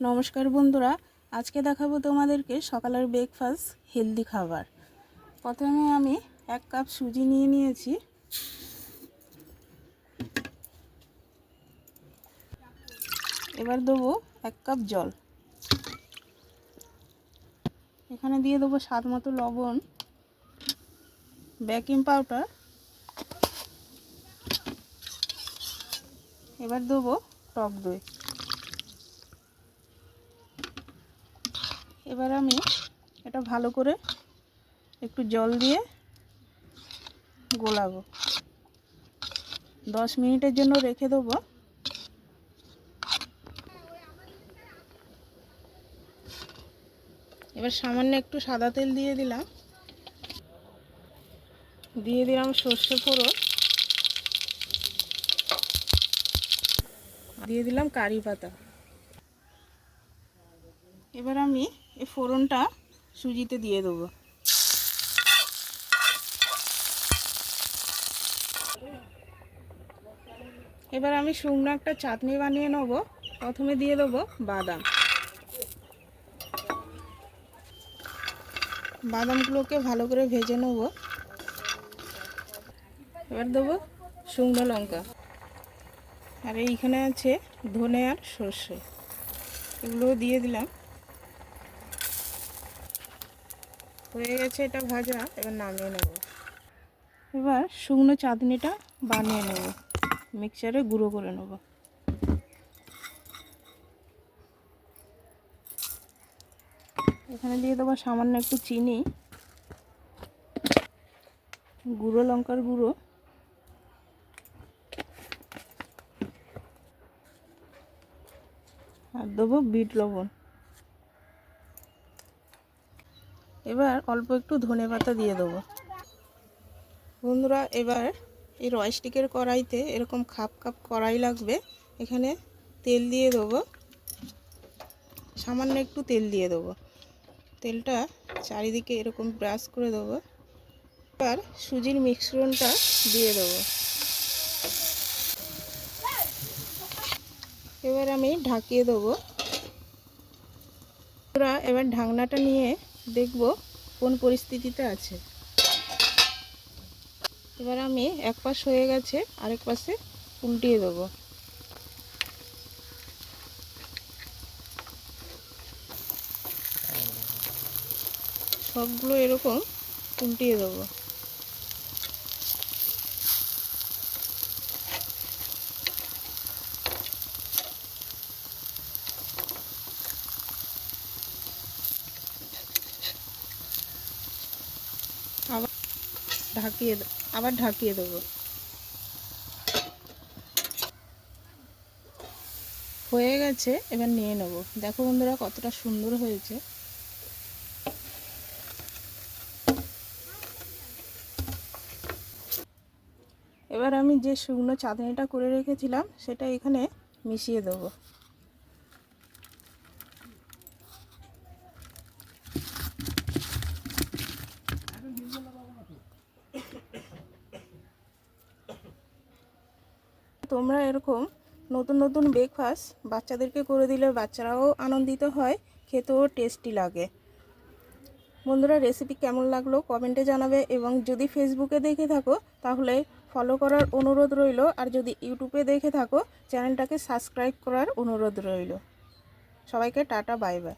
নমস্কার বন্ধুরা, আজকে দেখাবো তোমাদেরকে সকালের ব্রেকফাস্ট হেলদি খাবার। প্রথমে আমি 1 কাপ সুজি নিয়ে নিয়েছি। এবার দেবো 1 কাপ জল। এখানে দিয়ে দেবো স্বাদ মতো লবণ, বেকিং পাউডার, এবার দেবো টক দই। এবার আমি এটা ভালো করে একটু জল দিয়ে গোলাবো। 10 মিনিটের জন্য রেখে দেবো। এবার সামান্য একটু সাদা তেল দিয়ে দিলাম, সর্ষে ফোড়ন, দিয়ে দিলাম কারি পাতা। এবার আমি এই ফোড়নটা সুজিতে দিয়ে দেবো। এবার আমি শুকনো একটা চাটনি বানিয়ে নেব। প্রথমে দিয়ে দেবো বাদাম। বাদামগুলোকে ভালো করে ভেজে নেব। এবার দেবো শুকনো লঙ্কা, আর এইখানে আছে ধনে আর সর্ষে, এগুলো দিয়ে দিলাম। হয়ে গেছে এটা ভাজা, এবার নামিয়ে নেব। এবার শুকনো চাটনিটা বানিয়ে নেব, মিক্সারে গুঁড়ো করে নেব। এখানে দিয়ে দেবো সামান্য একটু চিনি, গুঁড়ো লঙ্কার গুঁড়ো, আর দেবো বিট লবণ। এবার অল্প একটু ধনেপাতা দিয়ে দেবো। বন্ধুরা, এবার এই রয়স্টিকের কড়াইতে এরকম খাপ খাপ কড়াই লাগবে। এখানে তেল দিয়ে দেবো, সামান্য একটু তেল দিয়ে দেবো। তেলটা চারিদিকে এরকম ব্রাশ করে দেবো। এবার সুজির মিশ্রণটা দিয়ে দেবো। এবার আমি ঢাকিয়ে দেবো। এবার ঢাকনাটা নিয়ে দেখব কোন পরিস্থিতিতে আছে। এবার আমি এক পাশ হয়ে গেছে, আরেক পাশে উল্টিয়ে দেবো। সবগুলো এরকম উল্টিয়ে দেবো। আবার ঢাকিয়ে দেবো। হয়ে গেছে, এবার নিয়ে নেব। দেখো বন্ধুরা, কতটা সুন্দর হয়েছে। এবার আমি যে শুকনো চাটনিটা করে রেখেছিলাম সেটা এখানে মিশিয়ে দেবো। তোমরা এরকম নতুন নতুন ব্রেকফাস্ট বাচ্চাদেরকে করে দিলে বাচ্চারাও আনন্দিত হয়, খেতেও টেস্টি লাগে। বন্ধুরা, রেসিপি কেমন লাগলো কমেন্টে জানাবে, এবং যদি ফেসবুকে দেখে থাকো তাহলে ফলো করার অনুরোধ রইল, আর যদি ইউটিউবে দেখে থাকো চ্যানেলটাকে সাবস্ক্রাইব করার অনুরোধ রইল। সবাইকে টাটা, বাই বাই।